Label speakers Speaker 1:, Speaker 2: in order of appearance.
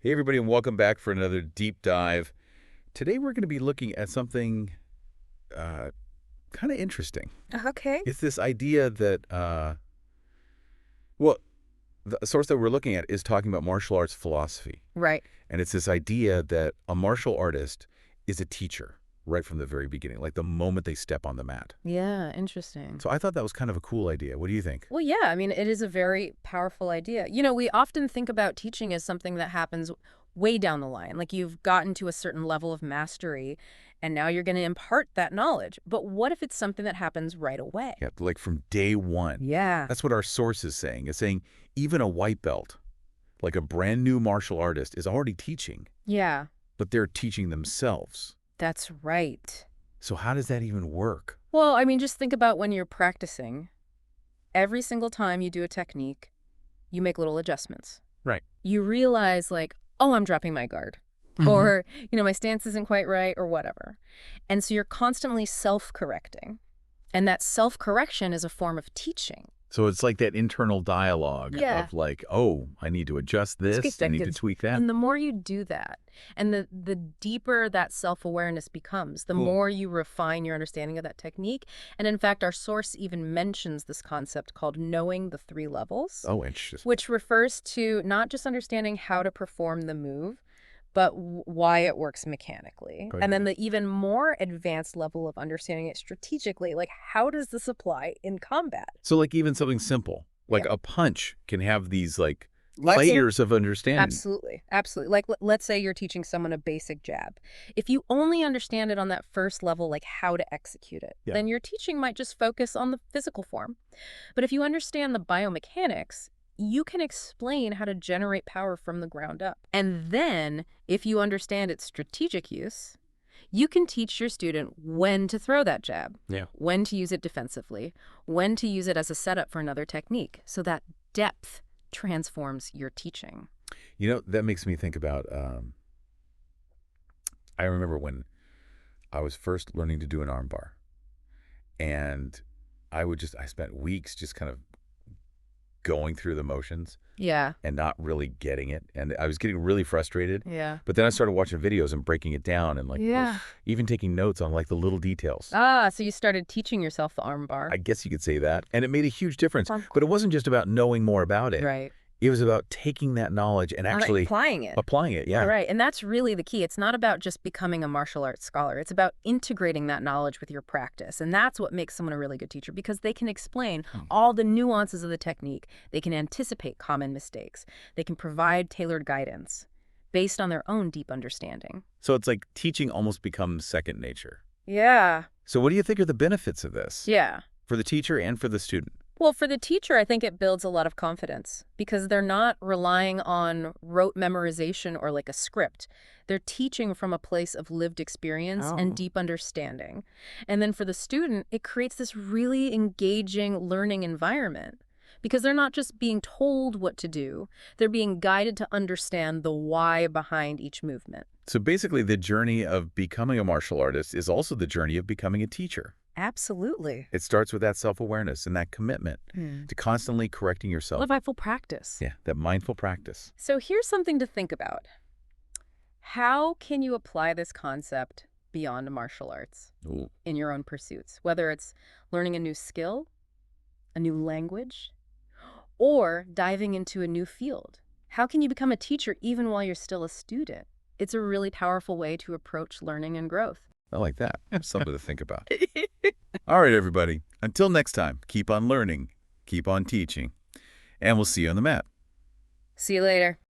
Speaker 1: Hey, everybody, and welcome back for another deep dive. Today, we're going to be looking at something uh, kind of interesting.
Speaker 2: Okay.
Speaker 1: It's this idea that, well, the source that we're looking at is talking about martial arts philosophy.
Speaker 2: Right.
Speaker 1: And it's this idea that a martial artist is a teacher right from the very beginning, like the moment they step on the mat.
Speaker 2: Yeah, interesting.
Speaker 1: So I thought that was kind of a cool idea. What do you think?
Speaker 2: Well, yeah, I mean, it is a very powerful idea. We often think about teaching as something that happens way down the line. Like you've gotten to a certain level of mastery and now you're going to impart that knowledge. But what if it's something that happens right away?
Speaker 1: Yeah, like from day one.
Speaker 2: Yeah.
Speaker 1: That's what our source is saying. It's saying even a white belt, like a brand new martial artist, is already teaching,
Speaker 2: Yeah,
Speaker 1: but they're teaching themselves.
Speaker 2: that's right.
Speaker 1: So how does that even work?
Speaker 2: Well, I mean, just think about when you're practicing. Every single time you do a technique, you make little adjustments.
Speaker 1: Right.
Speaker 2: You realize like, oh, I'm dropping my guard. Or, my stance isn't quite right or whatever. And so you're constantly self-correcting. And that self-correction is a form of teaching.
Speaker 1: So it's like that internal dialogue
Speaker 2: Yeah.
Speaker 1: of like, oh, I need to adjust this, I need to tweak that.
Speaker 2: And the more you do that, and the deeper that self-awareness becomes, the
Speaker 1: Cool.
Speaker 2: more you refine your understanding of that technique. And in fact, our source even mentions this concept called knowing the 3 levels,
Speaker 1: Oh, interesting.
Speaker 2: which refers to not just understanding how to perform the move, but why it works mechanically.
Speaker 1: Right.
Speaker 2: And then the even more advanced level of understanding it strategically, like how does this apply in combat?
Speaker 1: So like even something simple, like
Speaker 2: Yeah.
Speaker 1: a punch can have these like
Speaker 2: Let's say-
Speaker 1: layers of understanding.
Speaker 2: Absolutely. Absolutely. Like, let's say you're teaching someone a basic jab. If you only understand it on that first level, like how to execute it,
Speaker 1: Yeah.
Speaker 2: then your teaching might just focus on the physical form. But if you understand the biomechanics, you can explain how to generate power from the ground up. And then, if you understand its strategic use, you can teach your student when to throw that jab,
Speaker 1: Yeah.
Speaker 2: when to use it defensively, when to use it as a setup for another technique. So that depth transforms your teaching.
Speaker 1: You know, that makes me think about, I remember when I was first learning to do an armbar, and I spent weeks just kind of going through the motions
Speaker 2: Yeah.
Speaker 1: and not really getting it. And I was getting really frustrated.
Speaker 2: Yeah.
Speaker 1: But then I started watching videos and breaking it down and like
Speaker 2: Yeah.
Speaker 1: even taking notes on like the little details.
Speaker 2: So you started teaching yourself the arm bar.
Speaker 1: I guess you could say that. And it made a huge difference.
Speaker 2: Fun.
Speaker 1: But it wasn't just about knowing more about it.
Speaker 2: Right.
Speaker 1: It was about taking that knowledge and actually
Speaker 2: applying it.
Speaker 1: applying it. Yeah.
Speaker 2: Right. And that's really the key. It's not about just becoming a martial arts scholar. It's about integrating that knowledge with your practice. And that's what makes someone a really good teacher, because they can explain all the nuances of the technique. They can anticipate common mistakes. They can provide tailored guidance based on their own deep understanding.
Speaker 1: So it's like teaching almost becomes second nature.
Speaker 2: Yeah.
Speaker 1: So what do you think are the benefits of this
Speaker 2: Yeah.
Speaker 1: for the teacher and for the student?
Speaker 2: Well, for the teacher, I think it builds a lot of confidence because they're not relying on rote memorization or like a script. They're teaching from a place of lived experience and
Speaker 1: Oh.
Speaker 2: deep understanding. And then for the student, it creates this really engaging learning environment because they're not just being told what to do, they're being guided to understand the why behind each movement.
Speaker 1: So basically the journey of becoming a martial artist is also the journey of becoming a teacher.
Speaker 2: Absolutely.
Speaker 1: It starts with that self-awareness and that commitment to constantly correcting yourself.
Speaker 2: Mindful practice.
Speaker 1: Yeah, that mindful practice.
Speaker 2: So here's something to think about. How can you apply this concept beyond martial arts
Speaker 1: Ooh.
Speaker 2: in your own pursuits? Whether it's learning a new skill, a new language, or diving into a new field. How can you become a teacher even while you're still a student? It's a really powerful way to approach learning and growth.
Speaker 1: I like that. Something to think about. All right, everybody. Until next time, keep on learning, keep on teaching, and we'll see you on the mat.
Speaker 2: See you later.